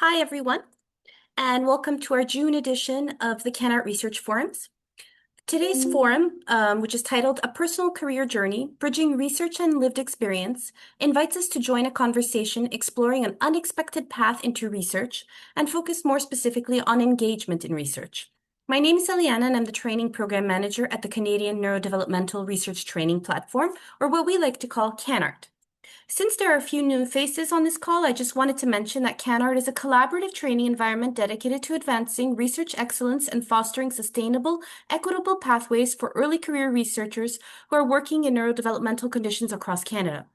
Hi, everyone, and welcome to our June edition of the CanArt Research Forums. Today's forum, which is titled A Personal Career Journey, Bridging Research and Lived Experience, invites us to join a conversation exploring an unexpected path into research and focus more specifically on engagement in research. My name is Eliana, and I'm the Training Program Manager at the Canadian Neurodevelopmental Research Training Platform, or what we like to call CanArt. Since there are a few new faces on this call, I just wanted to mention that CanArt is a collaborative training environment dedicated to advancing research excellence and fostering sustainable, equitable pathways for early career researchers who are working in neurodevelopmental conditions across Canada.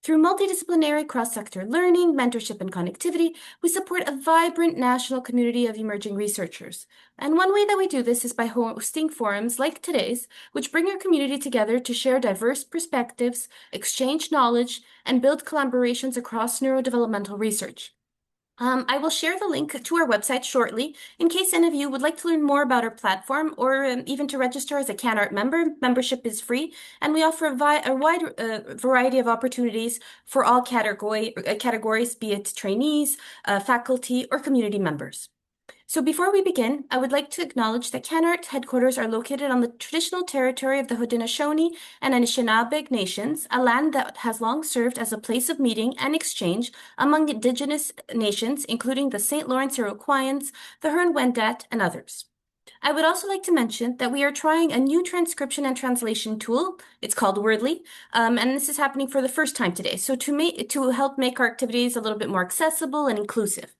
Through multidisciplinary cross-sector learning, mentorship, and connectivity, we support a vibrant national community of emerging researchers. And one way that we do this is by hosting forums like today's, which bring our community together to share diverse perspectives, exchange knowledge, and build collaborations across neurodevelopmental research. I will share the link to our website shortly in case any of you would like to learn more about our platform or even to register as a CanArt member. Membership is free, and we offer a wide variety of opportunities for all categories, be it trainees, faculty, or community members. So before we begin, I would like to acknowledge that CanArt headquarters are located on the traditional territory of the Haudenosaunee and Anishinaabe nations, a land that has long served as a place of meeting and exchange among Indigenous nations, including the St. Lawrence Iroquoians, the Huron-Wendat, and others. I would also like to mention that we are trying a new transcription and translation tool. It's called Wordly, and this is happening for the first time today. So to help make our activities a little bit more accessible and inclusive.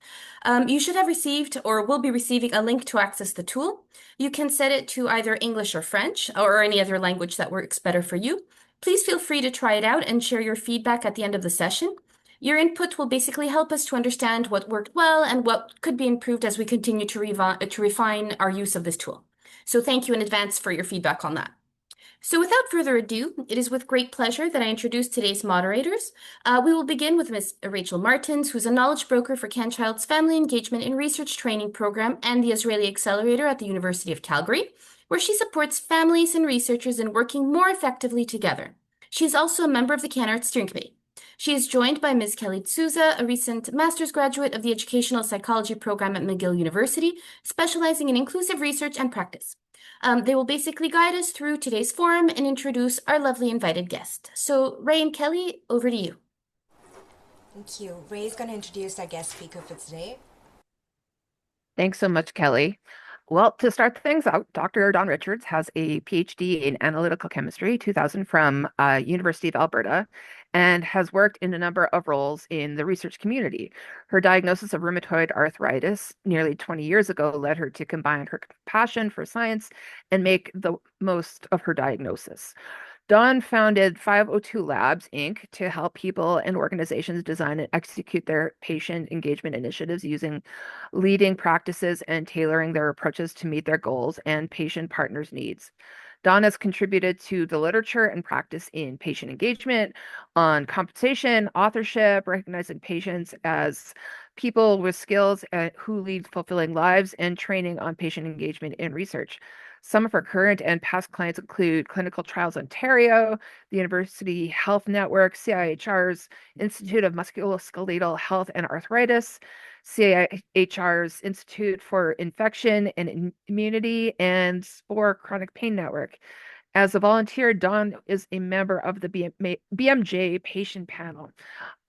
You should have received or will be receiving a link to access the tool. You can set it to either English or French or any other language that works better for you. Please feel free to try it out and share your feedback at the end of the session. Your input will basically help us to understand what worked well and what could be improved as we continue to refine our use of this tool. So thank you in advance for your feedback on that. So without further ado, it is with great pleasure that I introduce today's moderators. We will begin with Ms. Rachel Martens, who's a knowledge broker for CanChild's Family Engagement in Research Training Program and the Israeli Accelerator at the University of Calgary, where she supports families and researchers in working more effectively together. She is also a member of the CanArt Steering Committee. She is joined by Ms. Kelly D'Souza, a recent master's graduate of the Educational Psychology program at McGill University, specializing in inclusive research and practice. They will basically guide us through today's forum and introduce our lovely invited guest. So, Rae and Kelly, over to you. Thank you. Rae is going to introduce our guest speaker for today. Thanks so much, Kelly. Well, to start things out, Dr. Dawn Richards has a PhD in Analytical Chemistry, 2000 from University of Alberta, and has worked in a number of roles in the research community. Her diagnosis of rheumatoid arthritis nearly 20 years ago led her to combine her passion for science and make the most of her diagnosis. Dawn founded 502 Labs Inc. to help people and organizations design and execute their patient engagement initiatives using leading practices and tailoring their approaches to meet their goals and patient partners' needs. Dawn has contributed to the literature and practice in patient engagement on compensation, authorship, recognizing patients as people with skills who lead fulfilling lives, and training on patient engagement in research. Some of her current and past clients include Clinical Trials Ontario, the University Health Network, CIHR's Institute of Musculoskeletal Health and Arthritis, CIHR's Institute for Infection and Immunity, and SPOR Chronic Pain Network. As a volunteer, Dawn is a member of the BMJ Patient Panel.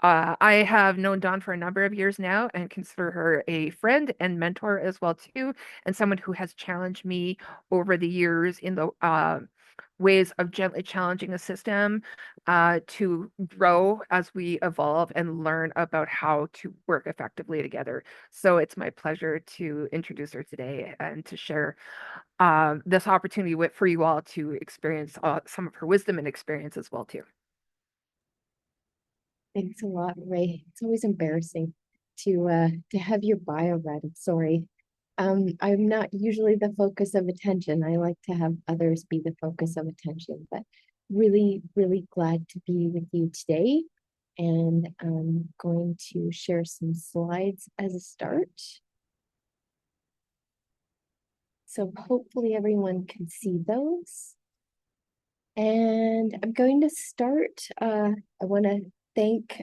I have known Dawn for a number of years now and consider her a friend and mentor as well too, and someone who has challenged me over the years in the ways of gently challenging a system to grow as we evolve and learn about how to work effectively together. So it's my pleasure to introduce her today and to share this opportunity for you all to experience some of her wisdom and experience as well too. Thanks a lot, Rae. It's always embarrassing to have your bio read. I'm sorry. I'm not usually the focus of attention. I like to have others be the focus of attention, but really, really glad to be with you today. And I'm going to share some slides as a start. So hopefully everyone can see those. And I'm going to start. I want to thank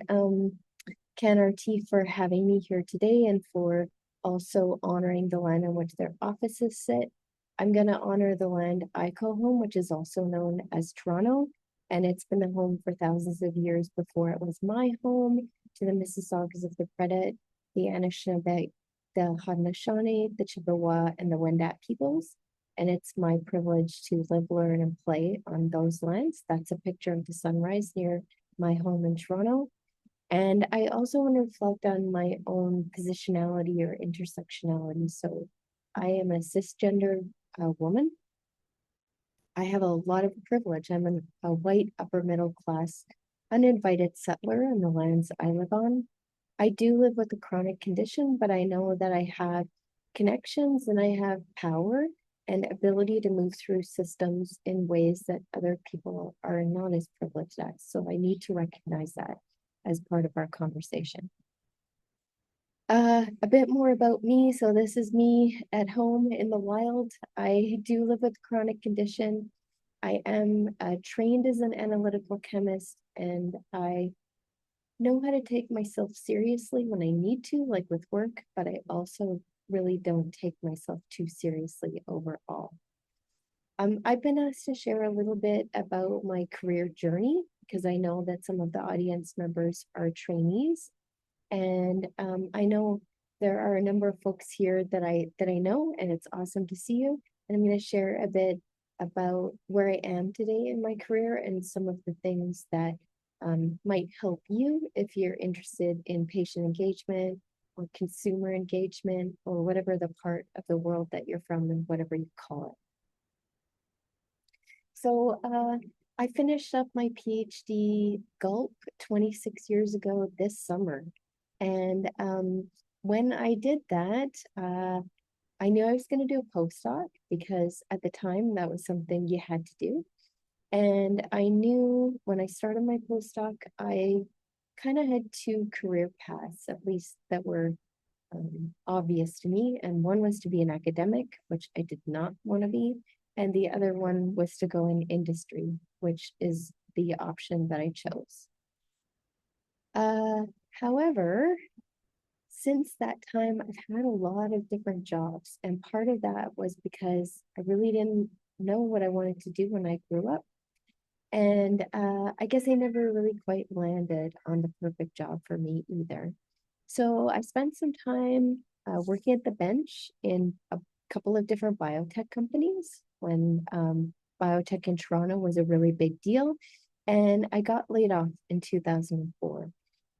CanRT for having me here today and for also honoring the land on which their offices sit. I'm going to honor the land I call home, which is also known as Toronto, and it's been the home for thousands of years before it was my home, to the Mississaugas of the Credit, the Anishinaabe, the Haudenosaunee, the Chippewa, and the Wendat peoples. And it's my privilege to live, learn, and play on those lands. That's a picture of the sunrise near my home in Toronto. And I also want to reflect on my own positionality or intersectionality. So I am a cisgender woman. I have a lot of privilege. I'm a white upper middle class, uninvited settler on the lands I live on. I do live with a chronic condition, but I know that I have connections and I have power and ability to move through systems in ways that other people are not as privileged as. So I need to recognize that as part of our conversation. A bit more about me. So this is me at home in the wild. I do live with a chronic condition. I am trained as an analytical chemist, and I know how to take myself seriously when I need to, like with work, but I also really don't take myself too seriously overall. I've been asked to share a little bit about my career journey because I know that some of the audience members are trainees. And I know there are a number of folks here that I know, and it's awesome to see you. And I'm going to share a bit about where I am today in my career and some of the things that might help you if you're interested in patient engagement or consumer engagement or whatever the part of the world that you're from and whatever you call it. So I finished up my PhD Gulp 26 years ago this summer. And when I did that, I knew I was going to do a postdoc because at the time that was something you had to do. And I knew when I started my postdoc, I kind of had two career paths, at least that were obvious to me. And one was to be an academic, which I did not want to be. And the other one was to go in industry, which is the option that I chose. However, since that time, I've had a lot of different jobs. And part of that was because I really didn't know what I wanted to do when I grew up. And I guess I never really quite landed on the perfect job for me either. So I spent some time working at the bench in a couple of different biotech companies when biotech in Toronto was a really big deal. And I got laid off in 2004.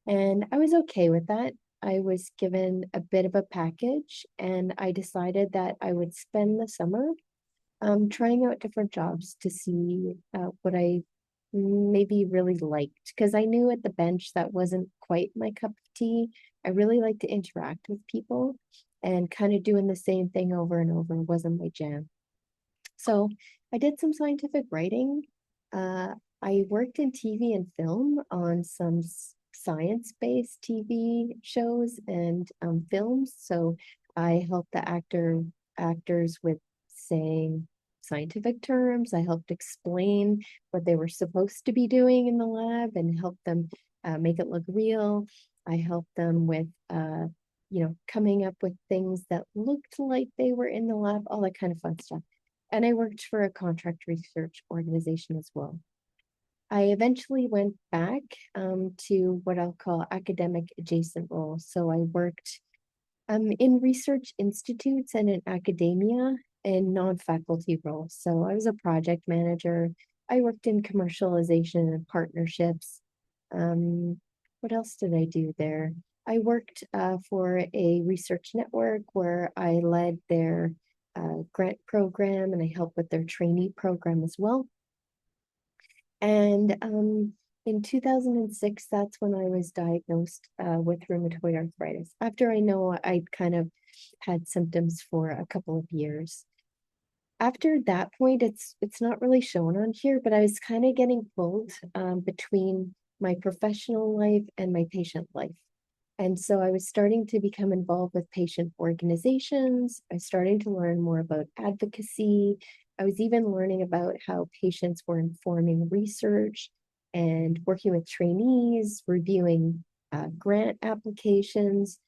And I was okay with that. I was given a bit of a package, and I decided that I would spend the summer trying out different jobs to see what I maybe really liked. Because I knew at the bench that wasn't quite my cup of tea. I really like to interact with people, and kind of doing the same thing over and over wasn't my jam. So I did some scientific writing. I worked in TV and film on some science-based TV shows and films. So I helped the actors with saying scientific terms. I helped explain what they were supposed to be doing in the lab and help them make it look real. I helped them with coming up with things that looked like they were in the lab, all that kind of fun stuff. And I worked for a contract research organization as well. I eventually went back to what I'll call academic adjacent roles. So I worked in research institutes and in academia in non-faculty roles. So I was a project manager. I worked in commercialization and partnerships. What else did I do there? I worked for a research network where I led their grant program, and I helped with their trainee program as well. And in 2006, that's when I was diagnosed with rheumatoid arthritis. After I know I'd kind of had symptoms for a couple of years. After that point, it's not really shown on here, but I was kind of getting pulled between my professional life and my patient life. And so I was starting to become involved with patient organizations. I was starting to learn more about advocacy. I was even learning about how patients were informing research and working with trainees, reviewing grant applications.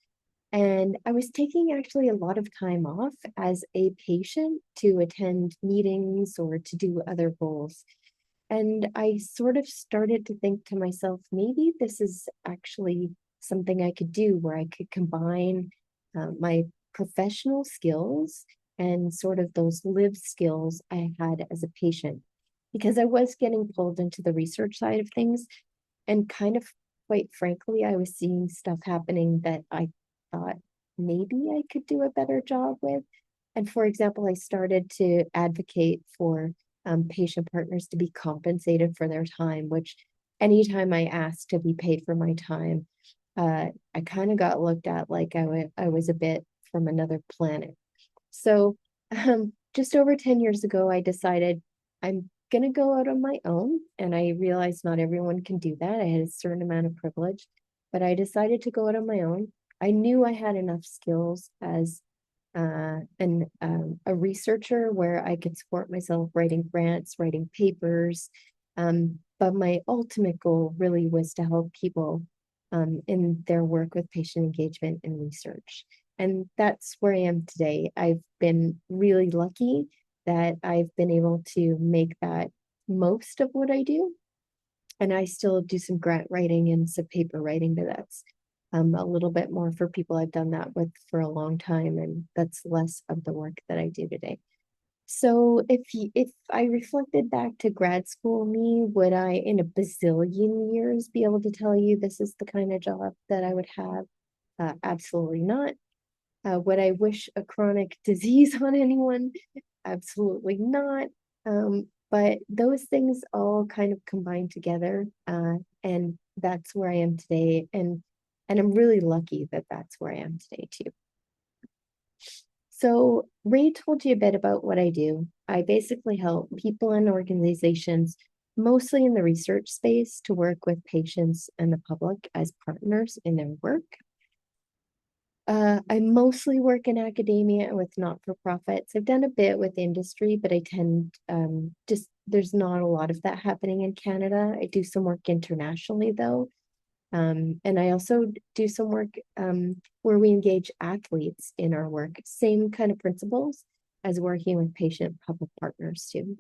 And I was taking actually a lot of time off as a patient to attend meetings or to do other roles. And I sort of started to think to myself, maybe this is actually something I could do where I could combine my professional skills and sort of those lived skills I had as a patient. Because I was getting pulled into the research side of things, and kind of, quite frankly, I was seeing stuff happening that I thought maybe I could do a better job with. And for example, I started to advocate for patient partners to be compensated for their time, which anytime I asked to be paid for my time, I kind of got looked at like I was a bit from another planet. So just over 10 years ago, I decided I'm going to go out on my own. And I realized not everyone can do that. I had a certain amount of privilege, but I decided to go out on my own. I knew I had enough skills as a researcher where I could support myself writing grants, writing papers. But my ultimate goal really was to help people in their work with patient engagement and research. And that's where I am today. I've been really lucky that I've been able to make that most of what I do. And I still do some grant writing and some paper writing, but that's a little bit more for people I've done that with for a long time, and that's less of the work that I do today. So if I reflected back to grad school me, would I in a bazillion years be able to tell you this is the kind of job that I would have? Absolutely not. Would I wish a chronic disease on anyone? Absolutely not. But those things all kind of combine together, and that's where I am today. And I'm really lucky that that's where I am today too. So Rae told you a bit about what I do. I basically help people and organizations, mostly in the research space, to work with patients and the public as partners in their work. I mostly work in academia and with not-for-profits. I've done a bit with industry, but I tend there's not a lot of that happening in Canada. I do some work internationally though. And I also do some work where we engage athletes in our work. Same kind of principles as working with patient public partners too.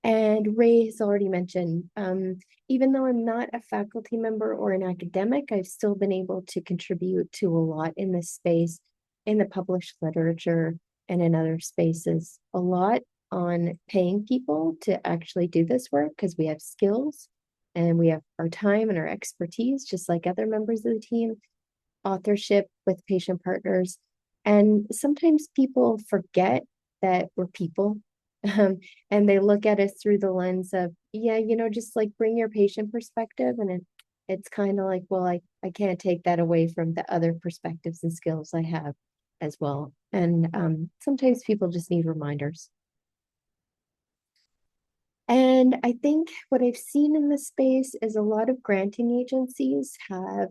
And Rae has already mentioned, even though I'm not a faculty member or an academic, I've still been able to contribute to a lot in this space, in the published literature and in other spaces. A lot on paying people to actually do this work because we have skills and we have our time and our expertise, just like other members of the team, authorship with patient partners. And sometimes people forget that we're people. And they look at us through the lens of, yeah, just like bring your patient perspective. And it's kind of like, well, I can't take that away from the other perspectives and skills I have as well. And sometimes people just need reminders. And I think what I've seen in this space is a lot of granting agencies have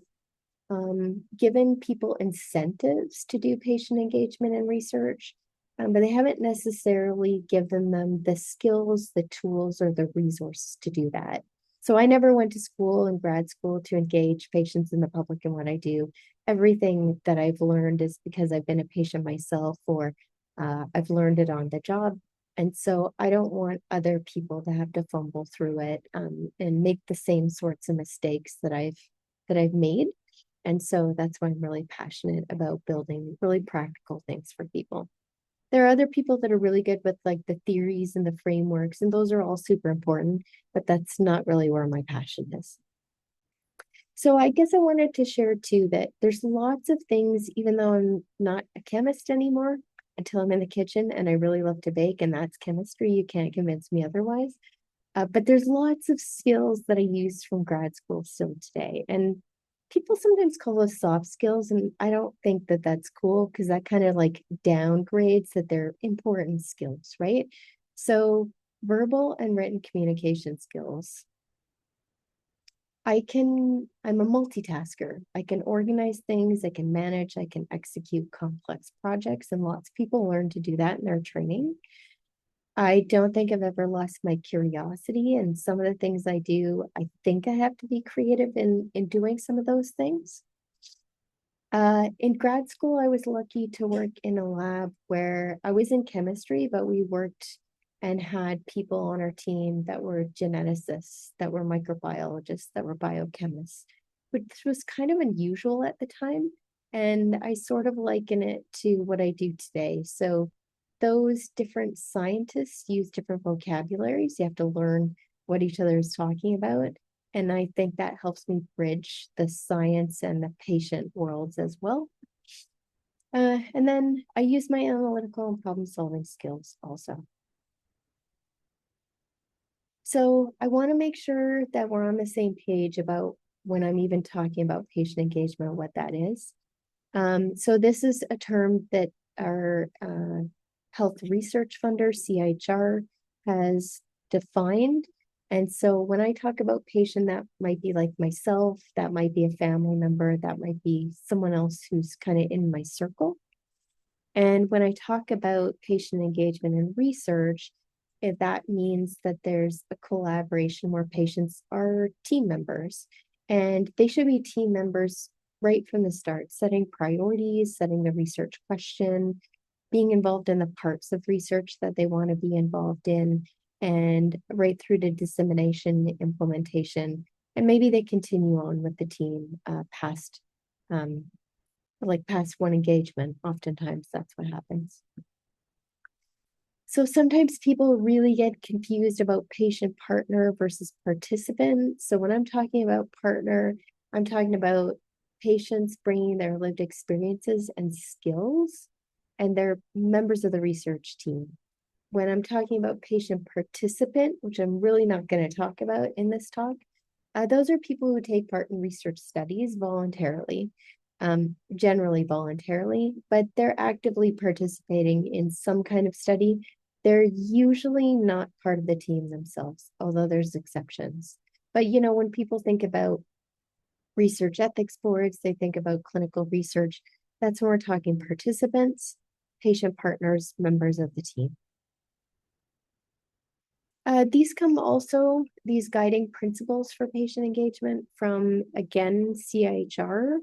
given people incentives to do patient engagement and research, but they haven't necessarily given them the skills, the tools, or the resources to do that. So I never went to school and grad school to engage patients in the public in what I do. Everything that I've learned is because I've been a patient myself, or I've learned it on the job. And so I don't want other people to have to fumble through it and make the same sorts of mistakes that I've made. And so that's why I'm really passionate about building really practical things for people. There are other people that are really good with like the theories and the frameworks, and those are all super important, but that's not really where my passion is. So I guess I wanted to share too that there's lots of things, even though I'm not a chemist anymore until I'm in the kitchen, and I really love to bake, and that's chemistry. You can't convince me otherwise. But there's lots of skills that I used from grad school still today. And people sometimes call those soft skills, and I don't think that that's cool because that kind of like downgrades that they're important skills, right? So verbal and written communication skills. I'm a multitasker. I can organize things, I can manage, I can execute complex projects, and lots of people learn to do that in their training. I don't think I've ever lost my curiosity, and some of the things I do, I think I have to be creative in doing some of those things. In grad school, I was lucky to work in a lab where I was in chemistry, but we worked and had people on our team that were geneticists, that were microbiologists, that were biochemists, which was kind of unusual at the time. And I sort of liken it to what I do today. So those different scientists use different vocabularies. You have to learn what each other is talking about. And I think that helps me bridge the science and the patient worlds as well. And then I use my analytical and problem solving skills also. So I want to make sure that we're on the same page about when I'm even talking about patient engagement, what that is. So this is a term that our health research funder, CIHR, has defined. And so when I talk about patient, that might be like myself, that might be a family member, that might be someone else who's kind of in my circle. And when I talk about patient engagement and research, that means that there's a collaboration where patients are team members, and they should be team members right from the start, setting priorities, setting the research question, being involved in the parts of research that they want to be involved in, and right through to dissemination, implementation, and maybe they continue on with the team past one engagement. Oftentimes that's what happens. So sometimes people really get confused about patient partner versus participant. So when I'm talking about partner, I'm talking about patients bringing their lived experiences and skills, and they're members of the research team. When I'm talking about patient participant, which I'm really not going to talk about in this talk, those are people who take part in research studies voluntarily, generally voluntarily, but they're actively participating in some kind of study. They're usually not part of the team themselves, although there's exceptions. But you know, when people think about research ethics boards, they think about clinical research. That's when we're talking participants, patient partners, members of the team. These guiding principles for patient engagement from, again, CIHR.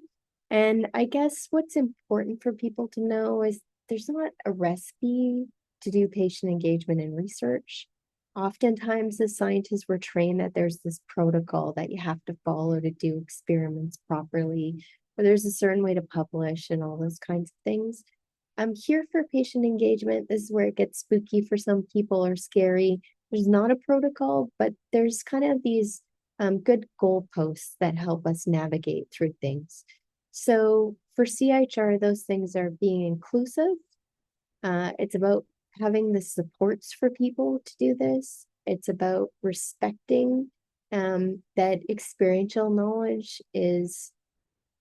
And I guess what's important for people to know is there's not a recipe to do patient engagement in research. Oftentimes, as scientists, we're trained that there's this protocol that you have to follow to do experiments properly, or there's a certain way to publish and all those kinds of things. I'm here for patient engagement. This is where it gets spooky for some people or scary. There's not a protocol, but there's kind of these good goalposts that help us navigate through things. So for CIHR, those things are being inclusive. It's about having the supports for people to do this. It's about respecting that experiential knowledge is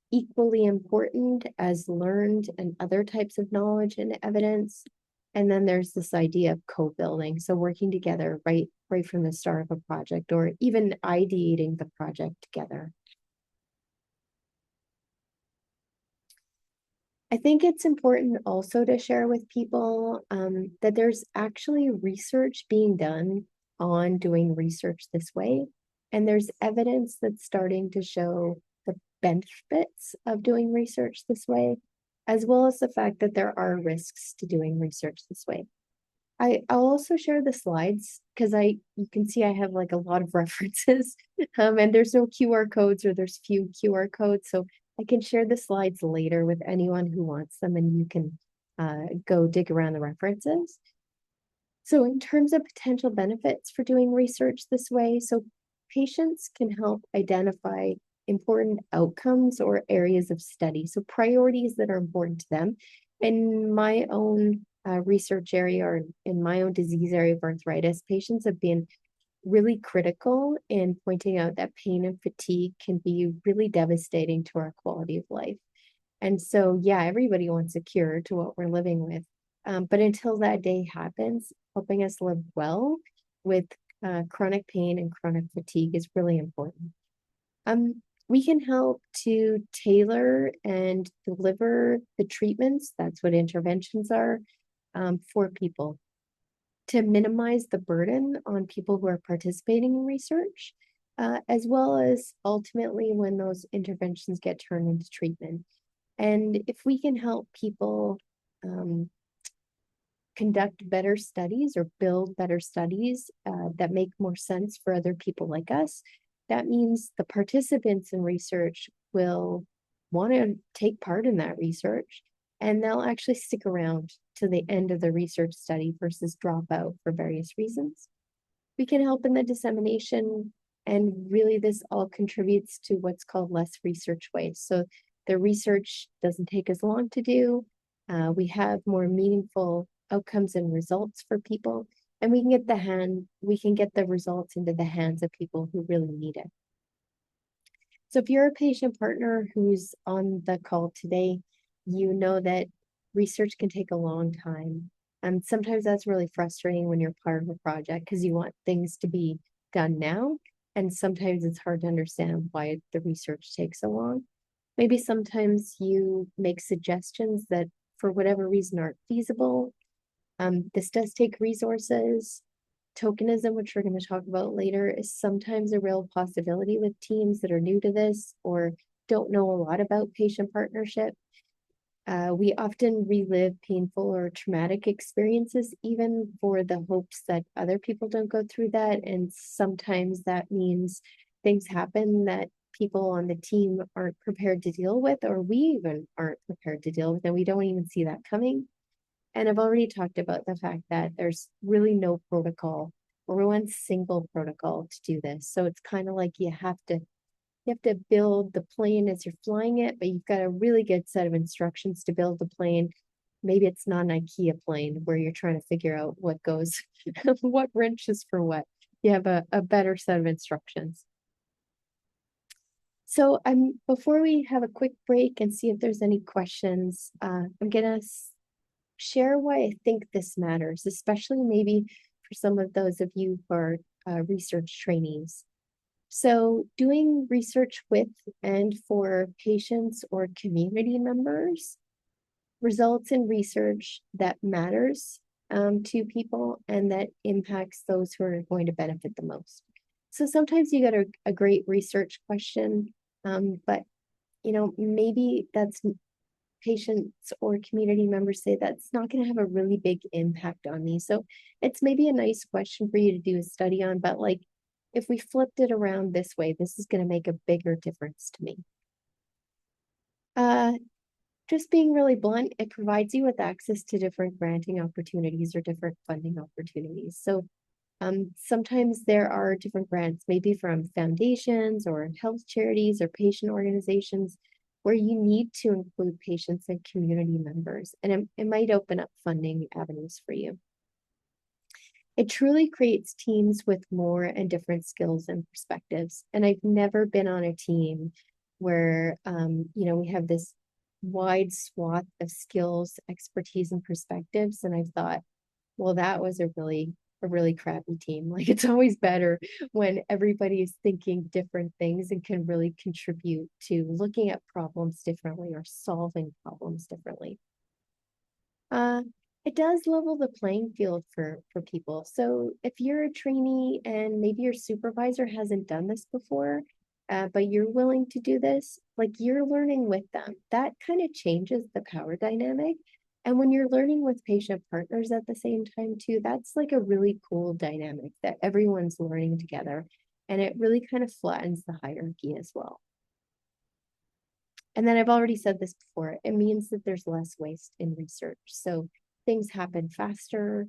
equally important as learned and other types of knowledge and evidence. And then there's this idea of co-building. So working together right from the start of a project, or even ideating the project together. I think it's important also to share with people that there's actually research being done on doing research this way. And there's evidence that's starting to show the benefits of doing research this way, as well as the fact that there are risks to doing research this way. I'll also share the slides because you can see I have like a lot of references and there's no QR codes, or there's few QR codes. So I can share the slides later with anyone who wants them, and you can go dig around the references. So in terms of potential benefits for doing research this way, so patients can help identify important outcomes or areas of study, so priorities that are important to them. In my own research area, or in my own disease area of arthritis, patients have been really critical in pointing out that pain and fatigue can be really devastating to our quality of life. And so, yeah, everybody wants a cure to what we're living with. But until that day happens, helping us live well with chronic pain and chronic fatigue is really important. We can help to tailor and deliver the treatments, that's what interventions are, for people. to minimize the burden on people who are participating in research, as well as ultimately when those interventions get turned into treatment. And if we can help people conduct better studies or build better studies that make more sense for other people like us, that means the participants in research will want to take part in that research, and they'll actually stick around to the end of the research study versus drop out for various reasons. We can help in the dissemination, and really this all contributes to what's called less research waste. So the research doesn't take as long to do. We have more meaningful outcomes and results for people, and we can get the results into the hands of people who really need it. So if you're a patient partner who's on the call today, you know that research can take a long time. And sometimes that's really frustrating when you're part of a project because you want things to be done now. And sometimes it's hard to understand why the research takes so long. Maybe sometimes you make suggestions that for whatever reason aren't feasible. This does take resources. Tokenism, which we're going to talk about later, is sometimes a real possibility with teams that are new to this or don't know a lot about patient partnership. We often relive painful or traumatic experiences, even for the hopes that other people don't go through that. And sometimes that means things happen that people on the team aren't prepared to deal with, or we even aren't prepared to deal with, and we don't even see that coming. And I've already talked about the fact that there's really no protocol or one single protocol to do this. So it's kind of like you have to build the plane as you're flying it, but you've got a really good set of instructions to build the plane. Maybe it's not an IKEA plane where you're trying to figure out what goes, what wrenches for what. You have a better set of instructions. So before we have a quick break and see if there's any questions, I'm gonna share why I think this matters, especially maybe for some of those of you who are research trainees. So doing research with and for patients or community members results in research that matters to people and that impacts those who are going to benefit the most. So sometimes you get a great research question, but maybe that's patients or community members say that's not going to have a really big impact on me. So it's maybe a nice question for you to do a study on, but like if we flipped it around this way, this is going to make a bigger difference to me. Just being really blunt, it provides you with access to different granting opportunities or different funding opportunities. So sometimes there are different grants, maybe from foundations or health charities or patient organizations, where you need to include patients and community members, and it might open up funding avenues for you. It truly creates teams with more and different skills and perspectives. And I've never been on a team where, we have this wide swath of skills, expertise, and perspectives. And I've thought, well, that was a really crappy team. Like it's always better when everybody is thinking different things and can really contribute to looking at problems differently or solving problems differently. It does level the playing field for people. So if you're a trainee and maybe your supervisor hasn't done this before, but you're willing to do this, like you're learning with them, that kind of changes the power dynamic. And when you're learning with patient partners at the same time too, that's like a really cool dynamic that everyone's learning together. And it really kind of flattens the hierarchy as well. And then I've already said this before, it means that there's less waste in research. So things happen faster.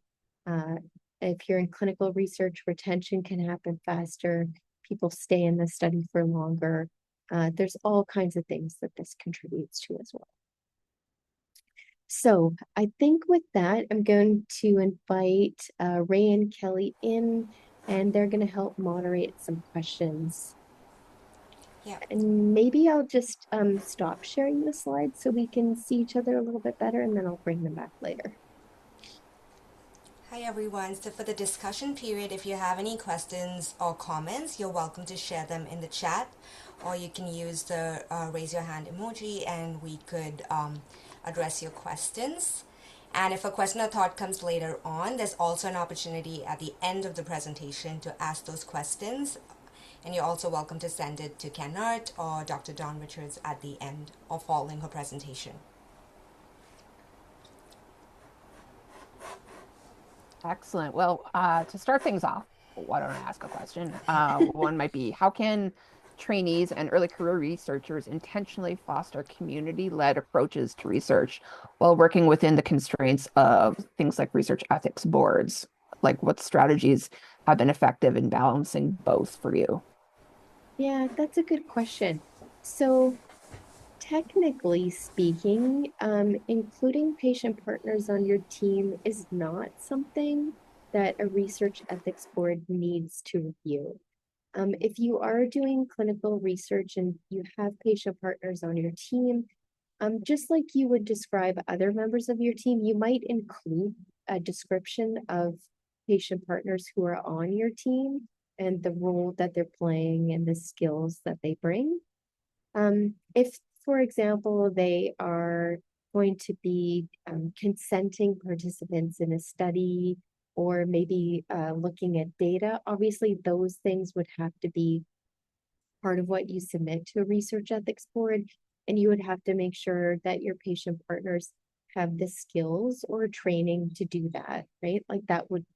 If you're in clinical research, retention can happen faster. People stay in the study for longer. There's all kinds of things that this contributes to as well. So I think with that, I'm going to invite Rae and Kelly in, and they're going to help moderate some questions. Yeah. And maybe I'll just stop sharing the slides so we can see each other a little bit better, and then I'll bring them back later. Hi everyone. So for the discussion period, if you have any questions or comments, you're welcome to share them in the chat, or you can use the raise your hand emoji and we could address your questions. And if a question or thought comes later on, there's also an opportunity at the end of the presentation to ask those questions. And you're also welcome to send it to Kennard or Dr. Dawn Richards at the end or following her presentation. Excellent. Well, to start things off, why don't I ask a question? One might be, how can trainees and early career researchers intentionally foster community-led approaches to research while working within the constraints of things like research ethics boards? Like, what strategies have been effective in balancing both for you? Yeah, that's a good question. So technically speaking, including patient partners on your team is not something that a research ethics board needs to review. If you are doing clinical research and you have patient partners on your team, just like you would describe other members of your team, you might include a description of patient partners who are on your team and the role that they're playing and the skills that they bring. If, for example, they are going to be consenting participants in a study or maybe looking at data, obviously those things would have to be part of what you submit to a research ethics board. And you would have to make sure that your patient partners have the skills or training to do that, right? Like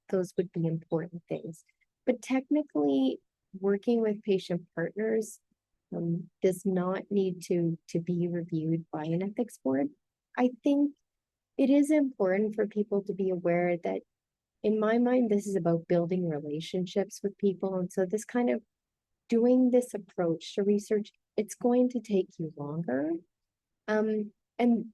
those would be important things. But technically, working with patient partners does not need to be reviewed by an ethics board. I think it is important for people to be aware that, in my mind, this is about building relationships with people. And so this kind of doing this approach to research, it's going to take you longer. Um, and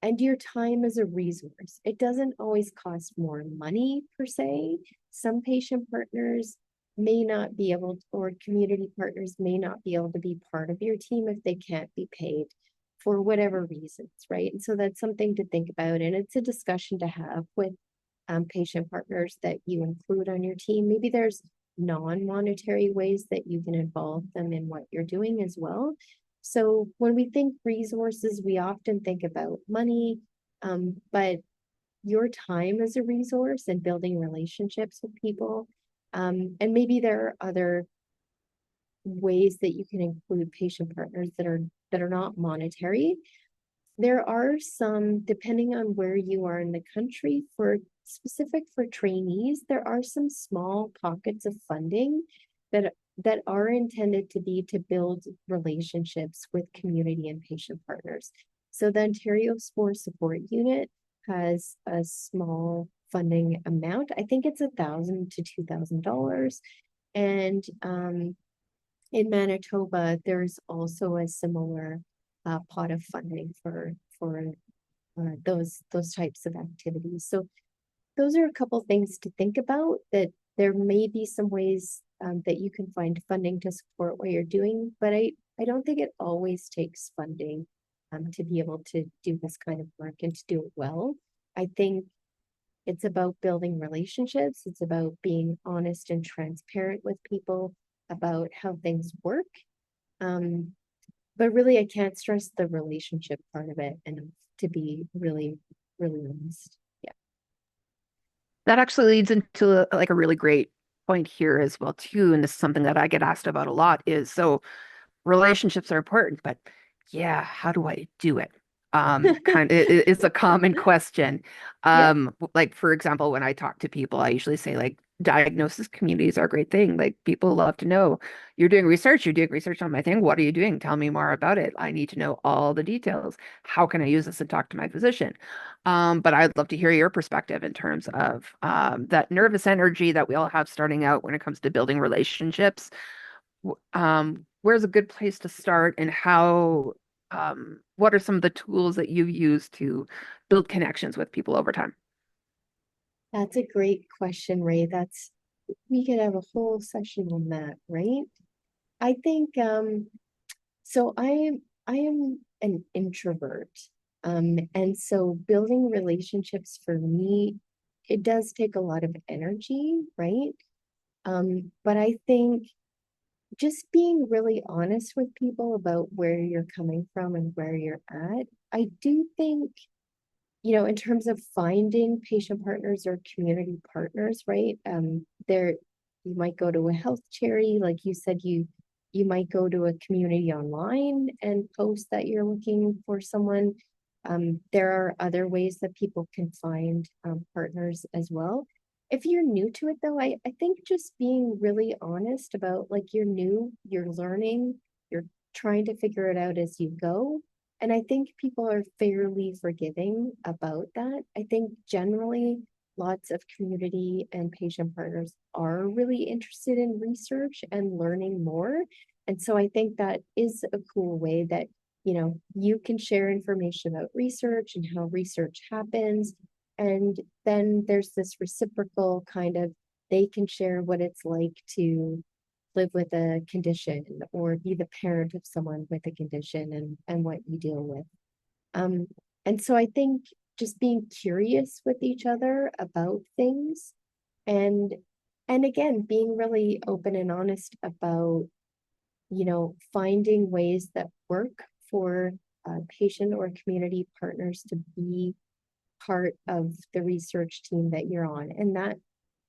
and your time is a resource. It doesn't always cost more money per se. Some patient partners may not be able to, or community partners may not be able to be part of your team if they can't be paid for whatever reasons, right? And so that's something to think about. And it's a discussion to have with patient partners that you include on your team. Maybe there's non-monetary ways that you can involve them in what you're doing as well. So when we think resources, we often think about money, but your time is a resource and building relationships with people. And maybe there are other ways that you can include patient partners that are not monetary. There are some, depending on where you are in the country, for specific for trainees, there are some small pockets of funding that are intended to be to build relationships with community and patient partners. So the Ontario SPOR Support Unit has a small funding amount. I think it's $1,000 to $2,000. And in Manitoba, there's also a similar pot of funding for those types of activities. So those are a couple things to think about, that there may be some ways that you can find funding to support what you're doing, but I don't think it always takes funding to be able to do this kind of work and to do it well. I think it's about building relationships. It's about being honest and transparent with people about how things work. But really, I can't stress the relationship part of it enough to be really, really honest. Yeah. That actually leads into like a really great point here as well too, and this is something that I get asked about a lot is so relationships are important, but yeah, how do I do it? It's a common question. Yeah. Like for example, when I talk to people, I usually say like diagnosis communities are a great thing. Like people love to know you're doing research on my thing. What are you doing? Tell me more about it. I need to know all the details. How can I use this and talk to my physician? But I'd love to hear your perspective in terms of that nervous energy that we all have starting out when it comes to building relationships. Where's a good place to start and what are some of the tools that you use to build connections with people over time? That's a great question, Ray. We could have a whole session on that, right? I think so I am an introvert. And so building relationships for me, it does take a lot of energy, right? But I think just being really honest with people about where you're coming from and where you're at, I do think in terms of finding patient partners or community partners, right? There you might go to a health charity, like you said, you might go to a community online and post that you're looking for someone. There are other ways that people can find partners as well. If you're new to it though, I think just being really honest about like you're new, you're learning, you're trying to figure it out as you go. And I think people are fairly forgiving about that. I think generally lots of community and patient partners are really interested in research and learning more. And so I think that is a cool way that, you can share information about research and how research happens. And then there's this reciprocal kind of, they can share what it's like to live with a condition or be the parent of someone with a condition and what you deal with. Um, and so I think just being curious with each other about things and and again being really open and honest about finding ways that work for patient or community partners to be part of the research team that you're on. And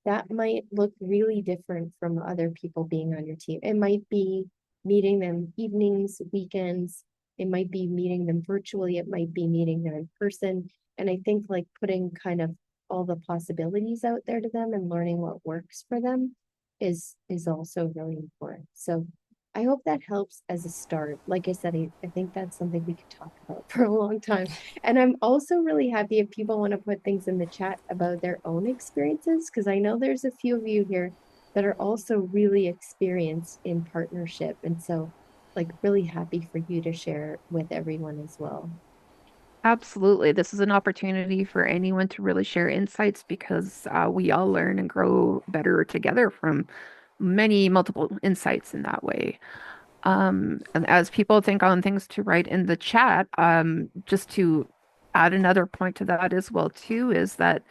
that might look really different from other people being on your team. It might be meeting them evenings, weekends. It might be meeting them virtually. It might be meeting them in person. And I think like putting kind of all the possibilities out there to them and learning what works for them is also really important. So I hope that helps as a start. Like I said, I think that's something we could talk about for a long time. And I'm also really happy if people want to put things in the chat about their own experiences, because I know there's a few of you here that are also really experienced in partnership. And so, like, really happy for you to share with everyone as well. Absolutely. This is an opportunity for anyone to really share insights because we all learn and grow better together from many multiple insights in that way. And as people think on things to write in the chat, just to add another point to that as well too, is that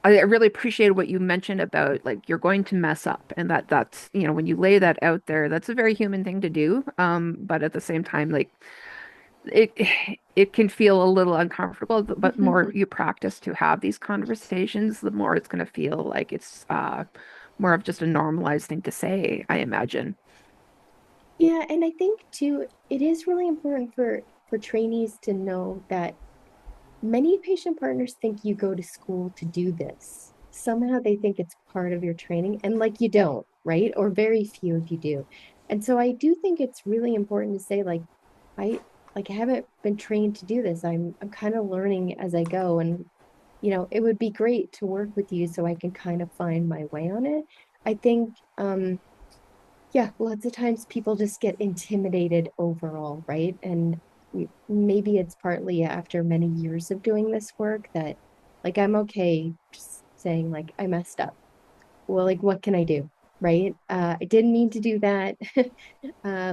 I really appreciated what you mentioned about like you're going to mess up and that's when you lay that out there, that's a very human thing to do. But at the same time, like it it can feel a little uncomfortable, but more you practice to have these conversations, the more it's going to feel like it's more of just a normalized thing to say, I imagine. Yeah, and I think too, it is really important for trainees to know that many patient partners think you go to school to do this. Somehow they think it's part of your training, and like you don't, right? Or very few of you do. And so I do think it's really important to say, like, I I haven't been trained to do this. I'm kind of learning as I go. And it would be great to work with you so I can kind of find my way on it. I think yeah, lots of times people just get intimidated overall, right? And maybe it's partly after many years of doing this work that, like, I'm okay just saying, like, I messed up. Well, like, what can I do? Right? I didn't mean to do that.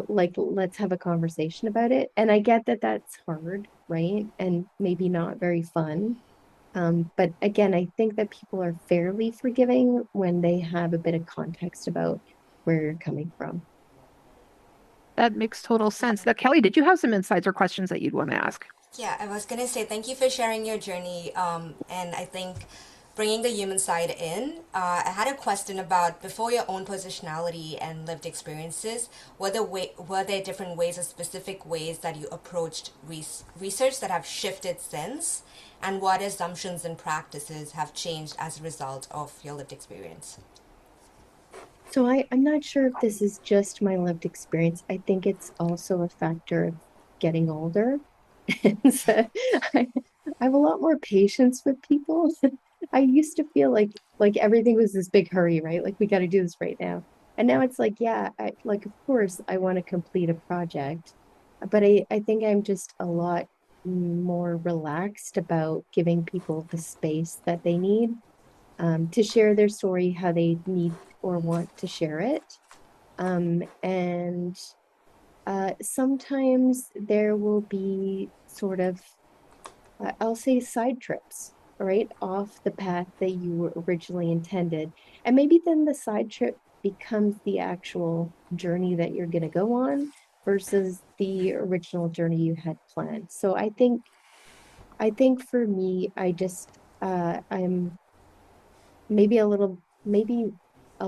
Like, let's have a conversation about it. And I get that that's hard, right? And maybe not very fun. But again, I think that people are fairly forgiving when they have a bit of context about where you're coming from. That makes total sense. Now, Kelly, did you have some insights or questions that you'd want to ask? Yeah, I was gonna say thank you for sharing your journey, and I think bringing the human side in. I had a question about before your own positionality and lived experiences. Were there different ways or specific ways that you approached research that have shifted since, and what assumptions and practices have changed as a result of your lived experience? So I'm not sure if this is just my lived experience. I think it's also a factor of getting older. And so I, I have a lot more patience with people. I used to feel like everything was this big hurry, right? Like we got to do this right now. And now it's like, yeah, like of course I want to complete a project, but I think I'm just a lot more relaxed about giving people the space that they need to share their story how they need or want to share it. And sometimes there will be sort of, I'll say, side trips, right, off the path that you were originally intended. And maybe then the side trip becomes the actual journey that you're going to go on versus the original journey you had planned. So I think I think for me, I'm maybe a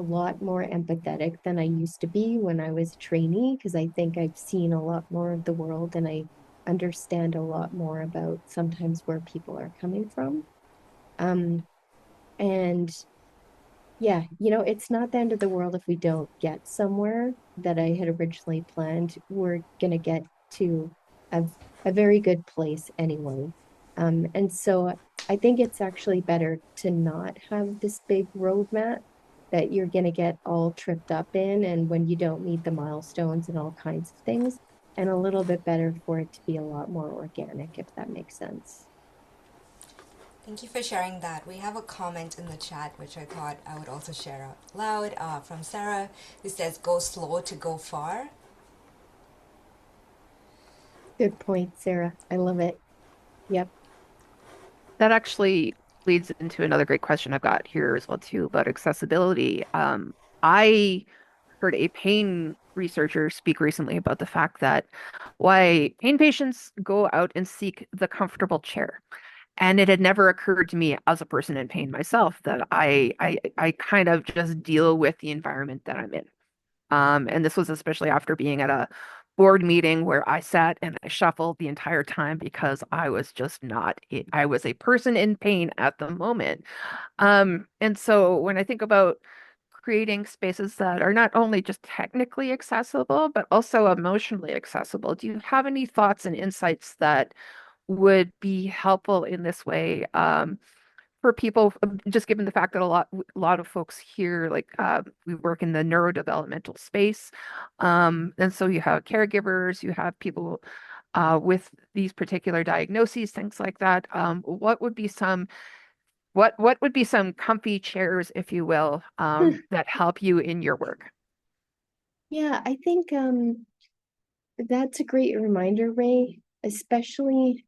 lot more empathetic than I used to be when I was a trainee, because I think I've seen a lot more of the world and I understand a lot more about sometimes where people are coming from. Um, and yeah, it's not the end of the world if we don't get somewhere that I had originally planned. We're gonna get to a, a very good place anyway. And so I think it's actually better to not have this big roadmap that you're gonna get all tripped up in and when you don't meet the milestones and all kinds of things, and a little bit better for it to be a lot more organic, if that makes sense. Thank you for sharing that. We have a comment in the chat, which I thought I would also share out loud, from Sarah, who says, "Go slow to go far." Good point, Sarah. I love it. Yep. That actually leads into another great question I've got here as well too about accessibility. I heard a pain researcher speak recently about the fact that why pain patients go out and seek the comfortable chair. And it had never occurred to me as a person in pain myself that I kind of just deal with the environment that I'm in. And this was especially after being at a board meeting where I sat and I shuffled the entire time because I was just not it. I was a person in pain at the moment. And so when I think about creating spaces that are not only just technically accessible, but also emotionally accessible, do you have any thoughts and insights that would be helpful in this way? For people, just given the fact that a lot of folks here, like we work in the neurodevelopmental space, and so you have caregivers, you have people with these particular diagnoses, things like that. What would be some comfy chairs, if you will, that help you in your work? Yeah, I think that's a great reminder, Ray. Especially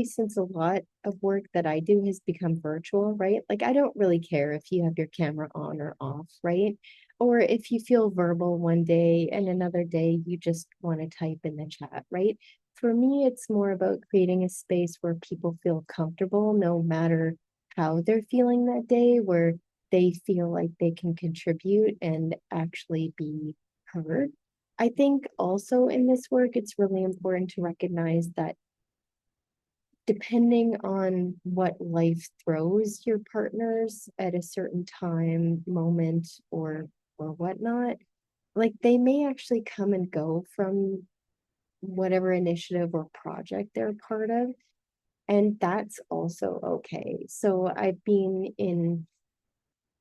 since a lot of work that I do has become virtual, right? Like, I don't really care if you have your camera on or off, right? Or if you feel verbal one day and another day you just want to type in the chat, right? For me, it's more about creating a space where people feel comfortable no matter how they're feeling that day, where they feel like they can contribute and actually be heard. I think also in this work, it's really important to recognize that depending on what life throws your partners at a certain time, moment, or whatnot, like they may actually come and go from whatever initiative or project they're part of. And that's also okay. So I've been in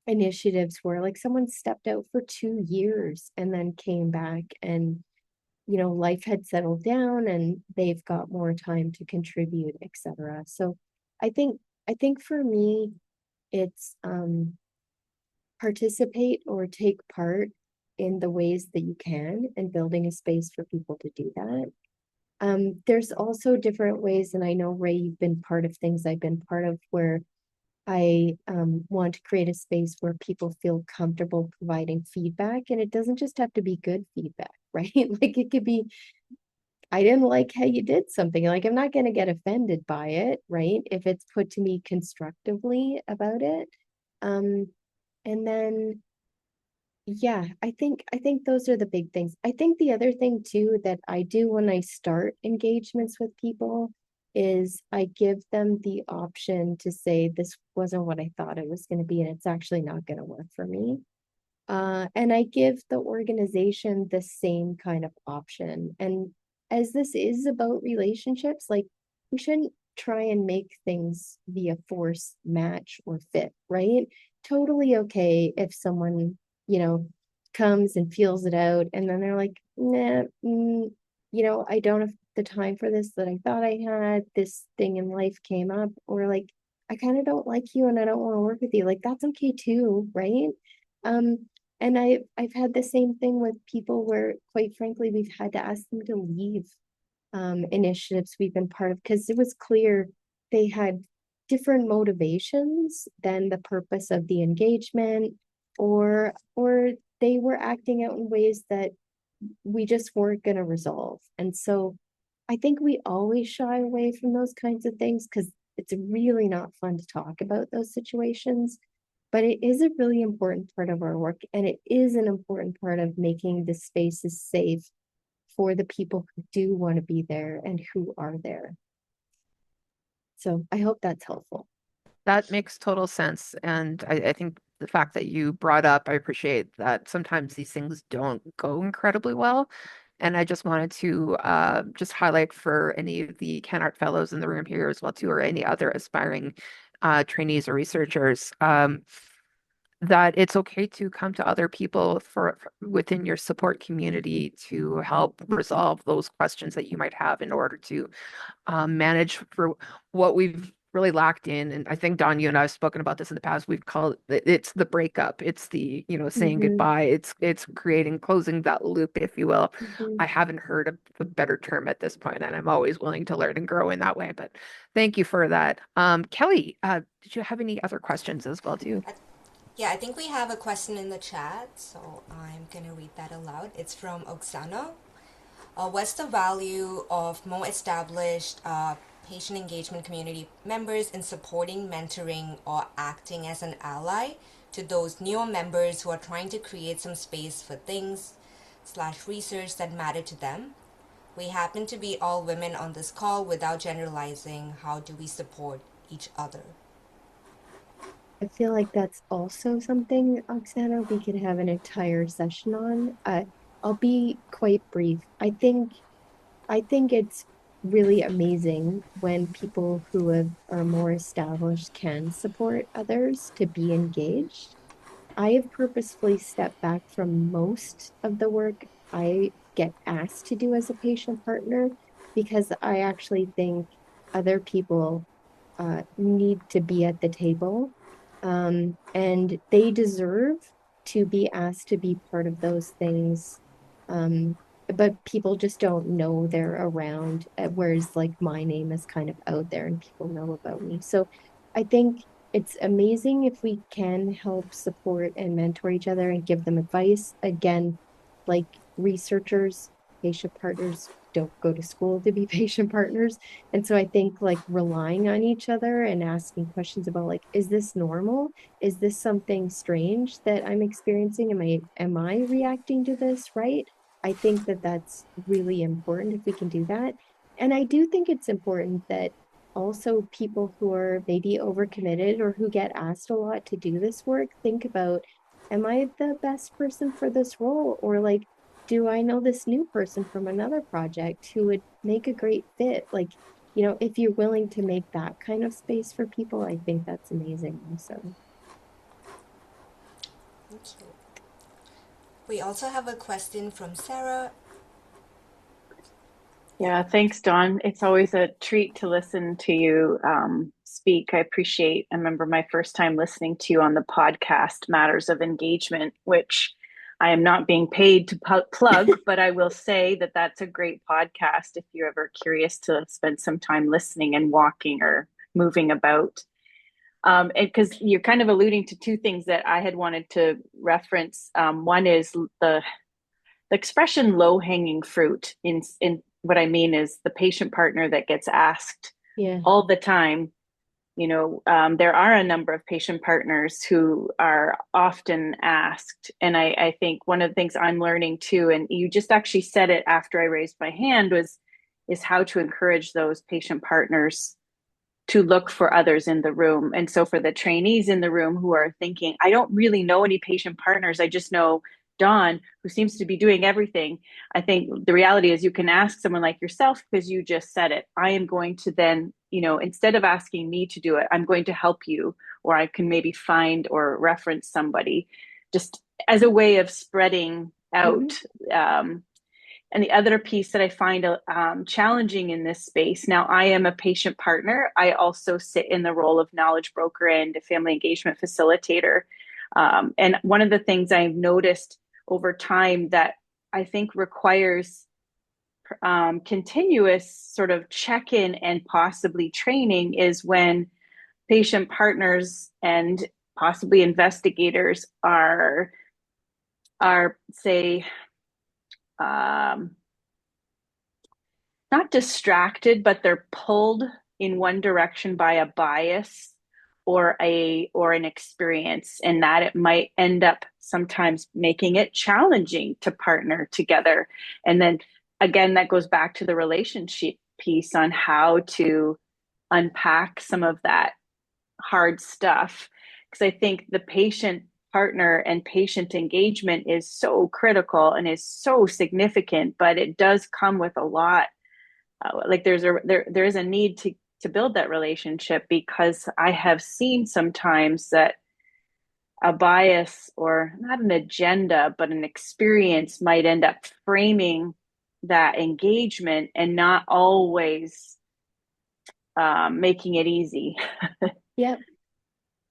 initiatives where like someone stepped out for 2 years and then came back and life had settled down and they've got more time to contribute, etc. So I think I think for me it's participate or take part in the ways that you can and building a space for people to do that. There's also different ways, and I know Ray, you've been part of things I've been part of where I want to create a space where people feel comfortable providing feedback, and it doesn't just have to be good feedback, right? Like it could be, I didn't like how you did something. Like I'm not going to get offended by it, right? If it's put to me constructively about it. Um, and then yeah, I think those are the big things. I think the other thing too that I do when I start engagements with people is I give them the option to say this wasn't what I thought it was going to be, and it's actually not going to work for me. And I give the organization the same kind of option. And as this is about relationships, like we shouldn't try and make things be a force match or fit, right? Totally okay if someone, you know, comes and feels it out and then they're like, nah, I don't have the time for this that I thought I had. This thing in life came up, or like, I kind of don't like you and I don't want to work with you. Like, that's okay too, right? Um, and I've had the same thing with people where, quite frankly, we've had to ask them to leave initiatives we've been part of because it was clear they had different motivations than the purpose of the engagement, or they were acting out in ways that we just weren't going to resolve. And so I think we always shy away from those kinds of things because it's really not fun to talk about those situations. But it is a really important part of our work, and it is an important part of making the spaces safe for the people who do want to be there and who are there. So I hope that's helpful. That makes total sense. And I think the fact that you brought up, I appreciate that sometimes these things don't go incredibly well. And I just wanted to just highlight for any of the CanArt fellows in the room here as well too, or any other aspiring trainees or researchers, that it's okay to come to other people for within your support community to help resolve those questions that you might have in order to manage for what we've really lacked in. And I think, Don, you and I have spoken about this in the past. We've called it's the breakup. It's the, saying Mhm, goodbye. It's creating, closing that loop, if you will. mhm. I haven't heard of a better term at this point, and I'm always willing to learn and grow in that way. But thank you for that. Kelly, did you have any other questions as well, too? Yeah, I think we have a question in the chat, so I'm gonna read that aloud. It's from Oksana. What's the value of more established patient engagement community members in supporting, mentoring, or acting as an ally to those newer members who are trying to create some space for things slash research that matter to them? We happen to be all women on this call. Without generalizing, how do we support each other? I feel like that's also something, Oksana, we could have an entire session on. I'll be quite brief. I think it's really amazing when people who are more established can support others to be engaged. I have purposefully stepped back from most of the work I get asked to do as a patient partner because I actually think other people need to be at the table, and they deserve to be asked to be part of those things. Um, but people just don't know they're around, whereas like my name is kind of out there and people know about me. So I think it's amazing if we can help support and mentor each other and give them advice. Again, like researchers, patient partners don't go to school to be patient partners. And so I think like relying on each other and asking questions about like, is this normal? Is this something strange that I'm experiencing? Am I reacting to this right? I think that that's really important if we can do that. And I do think it's important that also people who are maybe overcommitted or who get asked a lot to do this work think about, am I the best person for this role? Or like, do I know this new person from another project who would make a great fit? Like, if you're willing to make that kind of space for people, I think that's amazing also. Thank you. We also have a question from Sarah. Yeah, thanks, Dawn. It's always a treat to listen to you speak. I remember my first time listening to you on the podcast, Matters of Engagement, which I am not being paid to plug, but I will say that that's a great podcast if you're ever curious to spend some time listening and walking or moving about. Because you're kind of alluding to two things that I had wanted to reference. One is the expression low hanging fruit. In what I mean is the patient partner that gets asked Yeah. all the time. There are a number of patient partners who are often asked. And I think one of the things I'm learning too, and you just actually said it after I raised my hand, is how to encourage those patient partners to look for others in the room. And so for the trainees in the room who are thinking, I don't really know any patient partners, I just know Dawn, who seems to be doing everything. I think the reality is you can ask someone like yourself because you just said it. I am going to then, instead of asking me to do it, I'm going to help you, or I can maybe find or reference somebody just as a way of spreading out. Mhm. And the other piece that I find challenging in this space, now I am a patient partner. I also sit in the role of knowledge broker and a family engagement facilitator. And one of the things I've noticed over time that I think requires continuous sort of check-in and possibly training is when patient partners and possibly investigators are say, not distracted, but they're pulled in one direction by a bias or an experience, and that it might end up sometimes making it challenging to partner together. And then again, that goes back to the relationship piece on how to unpack some of that hard stuff, because I think the patient partner and patient engagement is so critical and is so significant, but it does come with a lot. Like there is a need to build that relationship, because I have seen sometimes that a bias, or not an agenda, but an experience, might end up framing that engagement and not always making it easy. Yep.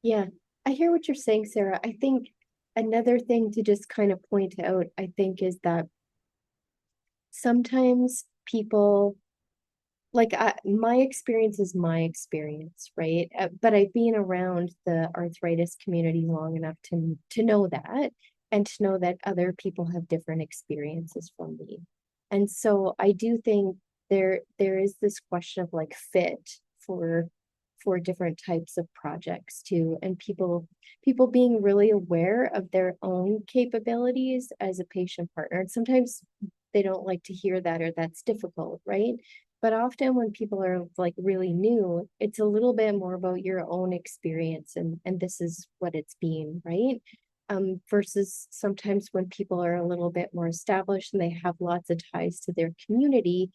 Yeah. I hear what you're saying, Sarah. I think another thing to just kind of point out, I think, is that sometimes people, like my experience is my experience, right? But I've been around the arthritis community long enough to know that, and to know that other people have different experiences from me. And so I do think there is this question of like fit for different types of projects too, and people being really aware of their own capabilities as a patient partner. And sometimes they don't like to hear that, or that's difficult, right? But often when people are like really new, it's a little bit more about your own experience, and this is what it's been, right? Versus sometimes when people are a little bit more established and they have lots of ties to their community,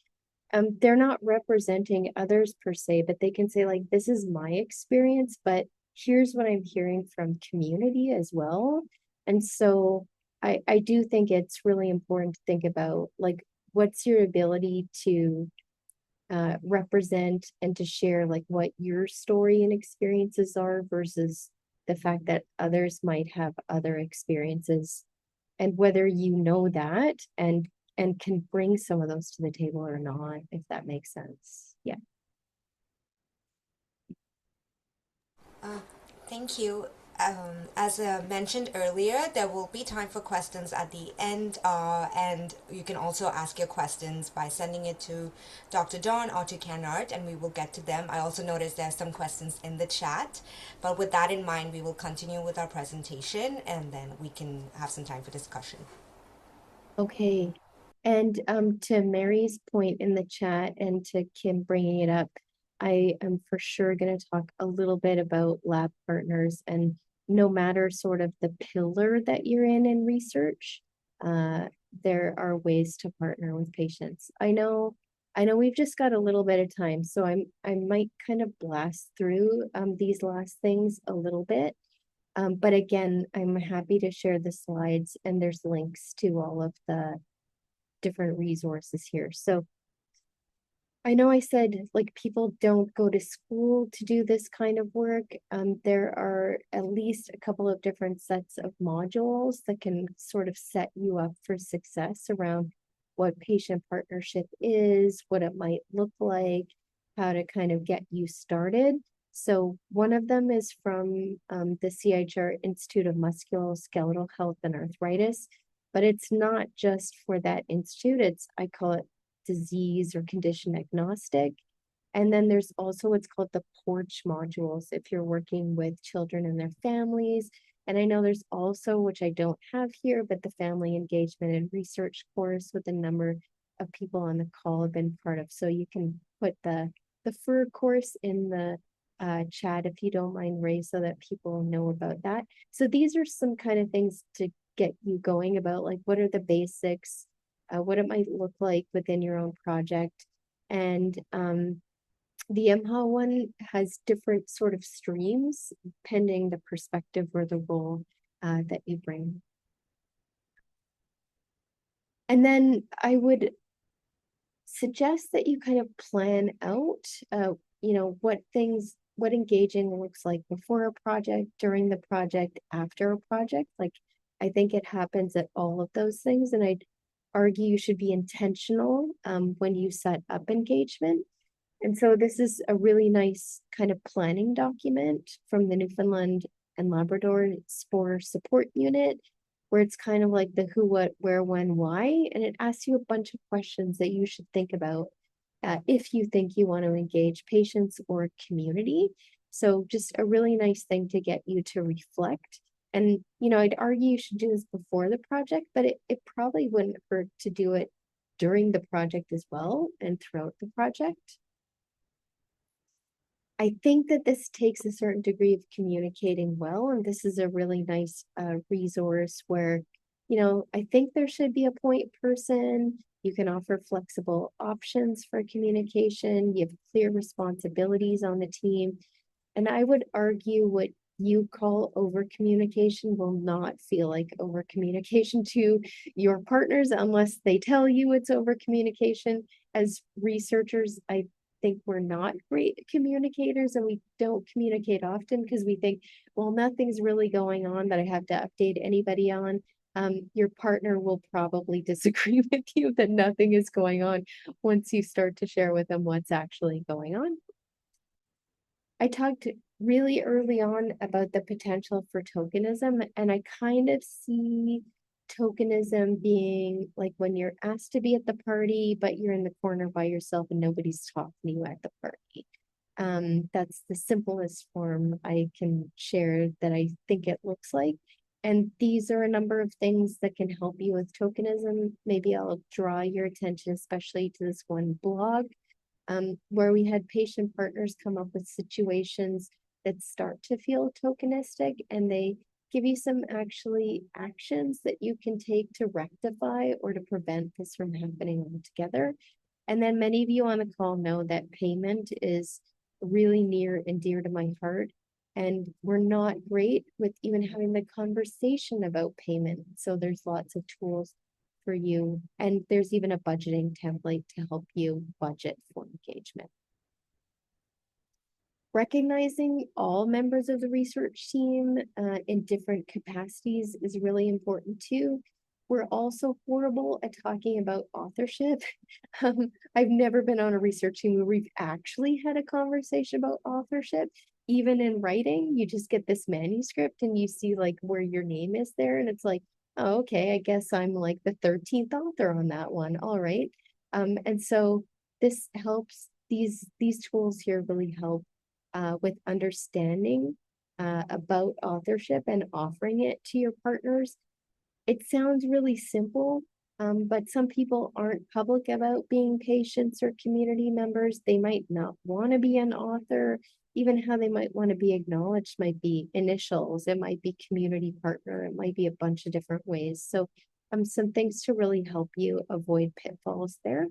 they're not representing others per se, but they can say like, this is my experience, but here's what I'm hearing from community as well. And so I do think it's really important to think about like, what's your ability to represent and to share like what your story and experiences are, versus the fact that others might have other experiences, and whether you know that and can bring some of those to the table or not, if that makes sense. Yeah. Thank you. As mentioned earlier, there will be time for questions at the end, and you can also ask your questions by sending it to Dr. Dawn or to Kennard, and we will get to them. I also noticed there's some questions in the chat, but with that in mind, we will continue with our presentation, and then we can have some time for discussion. Okay. And to Mary's point in the chat, and to Kim bringing it up, I am for sure going to talk a little bit about lab partners, and no matter sort of the pillar that you're in research, there are ways to partner with patients. I know we've just got a little bit of time, so I might kind of blast through these last things a little bit. But again, I'm happy to share the slides, and there's links to all of the different resources here. So I know I said like people don't go to school to do this kind of work. There are at least a couple of different sets of modules that can sort of set you up for success around what patient partnership is, what it might look like, how to kind of get you started. So one of them is from the CIHR Institute of Musculoskeletal Health and Arthritis, but it's not just for that institute. I call it disease or condition agnostic. And then there's also what's called the porch modules if you're working with children and their families. And I know there's also, which I don't have here, but the family engagement and research course with a number of people on the call have been part of. So you can put the FUR course in the chat if you don't mind, Ray, so that people know about that. So these are some kind of things to get you going about like what are the basics, what it might look like within your own project. And the MHA one has different sort of streams pending the perspective or the role that you bring. And then I would suggest that you kind of plan out, what engaging looks like before a project, during the project, after a project. Like, I think it happens at all of those things. And I'd argue you should be intentional when you set up engagement. And so this is a really nice kind of planning document from the Newfoundland and Labrador SPOR support unit, where it's kind of like the who, what, where, when, why, and it asks you a bunch of questions that you should think about if you think you want to engage patients or community. So just a really nice thing to get you to reflect. And, I'd argue you should do this before the project, but it probably wouldn't hurt to do it during the project as well and throughout the project. I think that this takes a certain degree of communicating well, and this is a really nice resource where, I think there should be a point person. You can offer flexible options for communication. You have clear responsibilities on the team. And I would argue what you call over communication will not feel like over communication to your partners unless they tell you it's over communication. As researchers, I think we're not great communicators, and we don't communicate often because we think, well, nothing's really going on that I have to update anybody on. Your partner will probably disagree with you that nothing is going on once you start to share with them what's actually going on. I talked really early on about the potential for tokenism, and I kind of see tokenism being like when you're asked to be at the party, but you're in the corner by yourself and nobody's talking to you at the party. That's the simplest form I can share that I think it looks like. And these are a number of things that can help you with tokenism. Maybe I'll draw your attention, especially to this one blog, where we had patient partners come up with situations that start to feel tokenistic, and they give you some actually actions that you can take to rectify or to prevent this from happening altogether. And then many of you on the call know that payment is really near and dear to my heart. And we're not great with even having the conversation about payment. So there's lots of tools for you. And there's even a budgeting template to help you budget for engagement. Recognizing all members of the research team in different capacities is really important too. We're also horrible at talking about authorship. I've never been on a research team where we've actually had a conversation about authorship. Even in writing, you just get this manuscript and you see like where your name is there, and it's like, oh, okay, I guess I'm like the 13th author on that one. All right. And so this helps, these tools here really help with understanding about authorship and offering it to your partners. It sounds really simple, but some people aren't public about being patients or community members. They might not want to be an author. Even how they might want to be acknowledged might be initials. It might be community partner. It might be a bunch of different ways. So some things to really help you avoid pitfalls there.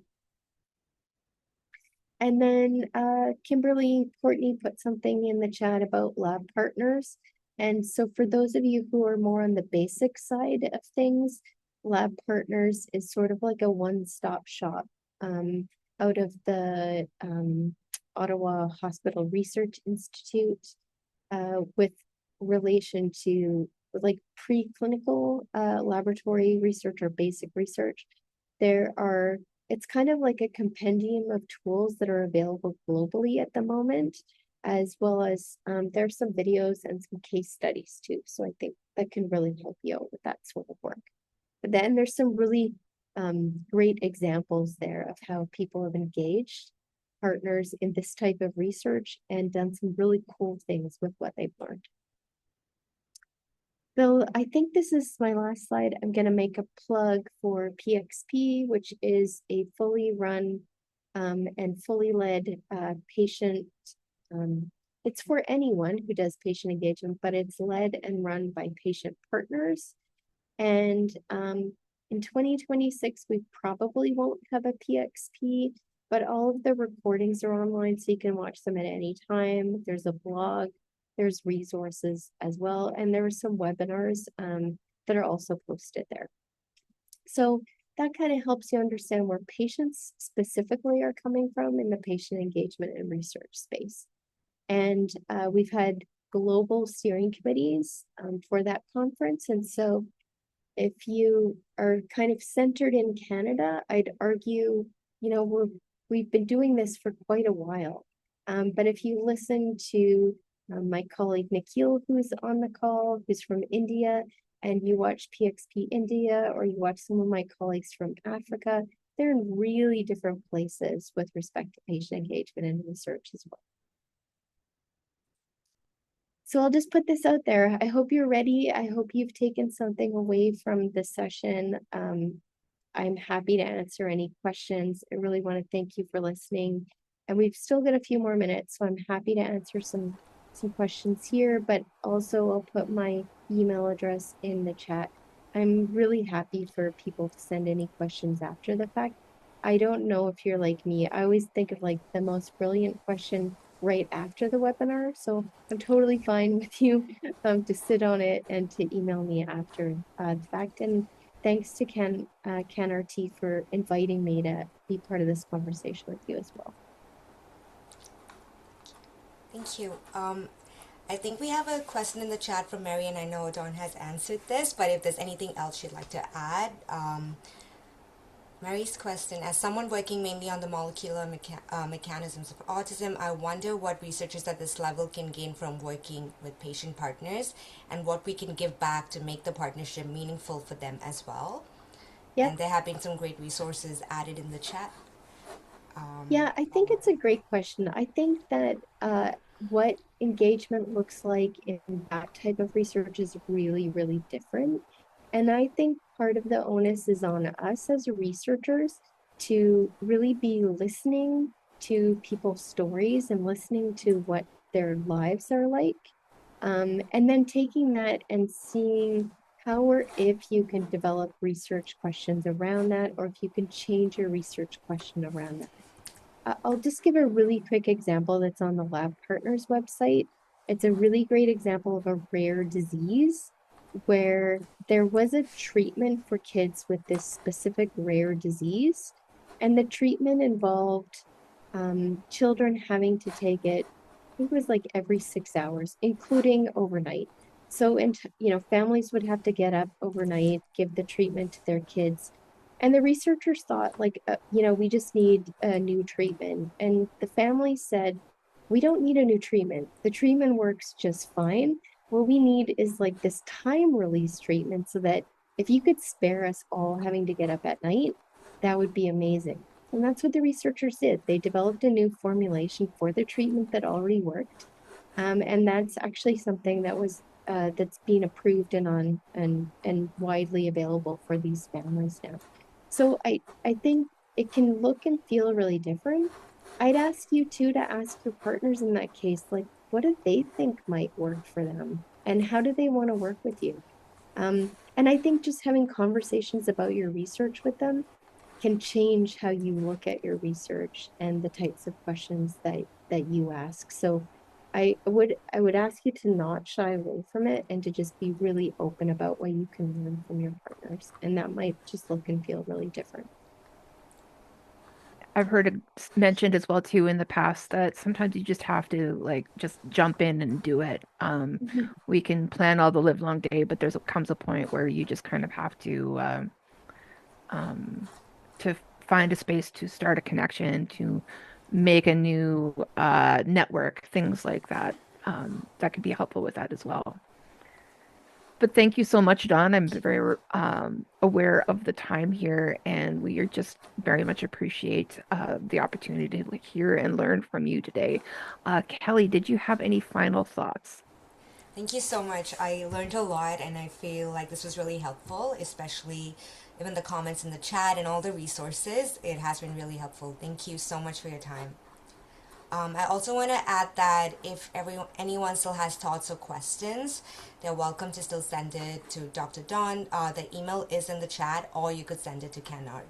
And then Kimberly Courtney put something in the chat about lab partners. And so for those of you who are more on the basic side of things, lab partners is sort of like a one-stop shop out of the Ottawa Hospital Research Institute with relation to like preclinical laboratory research or basic research. It's kind of like a compendium of tools that are available globally at the moment, as well as there's some videos and some case studies too. So I think that can really help you out with that sort of work. But then there's some really great examples there of how people have engaged partners in this type of research and done some really cool things with what they've learned. So I think this is my last slide. I'm going to make a plug for PXP, which is a fully run and fully led patient. It's for anyone who does patient engagement, but it's led and run by patient partners. And in 2026, we probably won't have a PXP, but all of the recordings are online, so you can watch them at any time. There's a blog. There's resources as well, and there are some webinars that are also posted there. So that kind of helps you understand where patients specifically are coming from in the patient engagement and research space. And we've had global steering committees for that conference. And so if you are kind of centered in Canada, I'd argue, we've been doing this for quite a while. But if you listen to my colleague Nikhil, who's on the call, who's from India, and you watch PXP India, or you watch some of my colleagues from Africa, they're in really different places with respect to patient engagement and research as well. So I'll just put this out there. I hope you're ready. I hope you've taken something away from this session. I'm happy to answer any questions. I really want to thank you for listening. And we've still got a few more minutes, so I'm happy to answer some questions here, but also I'll put my email address in the chat. I'm really happy for people to send any questions after the fact. I don't know if you're like me. I always think of like the most brilliant question right after the webinar. So I'm totally fine with you to sit on it and to email me after the fact. And thanks to Ken RT for inviting me to be part of this conversation with you as well. Thank you. I think we have a question in the chat from Mary, and I know Dawn has answered this, but if there's anything else she'd like to add. Mary's question, as someone working mainly on the molecular mechanisms of autism, I wonder what researchers at this level can gain from working with patient partners and what we can give back to make the partnership meaningful for them as well. Yep. And there have been some great resources added in the chat. Yeah, I think it's a great question. I think that what engagement looks like in that type of research is really, really different. And I think part of the onus is on us as researchers to really be listening to people's stories and listening to what their lives are like. And then taking that and seeing how or if you can develop research questions around that, or if you can change your research question around that. I'll just give a really quick example that's on the Lab Partners website. It's a really great example of a rare disease where there was a treatment for kids with this specific rare disease. And the treatment involved children having to take it, I think it was like every 6 hours, including overnight. So, and families would have to get up overnight, give the treatment to their kids. And the researchers thought, like, we just need a new treatment. And the family said, we don't need a new treatment. The treatment works just fine. What we need is like this time release treatment so that if you could spare us all having to get up at night, that would be amazing. And that's what the researchers did. They developed a new formulation for the treatment that already worked. And that's actually something that was that's being approved and widely available for these families now. So I think it can look and feel really different. I'd ask you too to ask your partners in that case, like, what do they think might work for them? And how do they want to work with you? And I think just having conversations about your research with them can change how you look at your research and the types of questions that you ask. So I would ask you to not shy away from it and to just be really open about what you can learn from your partners. And that might just look and feel really different. I've heard it mentioned as well too in the past that sometimes you just have to like just jump in and do it. We can plan all the live long day, but comes a point where you just kind of have to find a space to start a connection, to make a new network, things like that. That could be helpful with that as well. But thank you so much, Don. I'm very aware of the time here, and we are just very much appreciate the opportunity to hear and learn from you today. Kelly, did you have any final thoughts? Thank you so much. I learned a lot, and I feel like this was really helpful, especially even the comments in the chat and all the resources. It has been really helpful. Thank you so much for your time. I also want to add that if anyone still has thoughts or questions, they're welcome to still send it to Dr. Dawn. The email is in the chat, or you could send it to Kennard.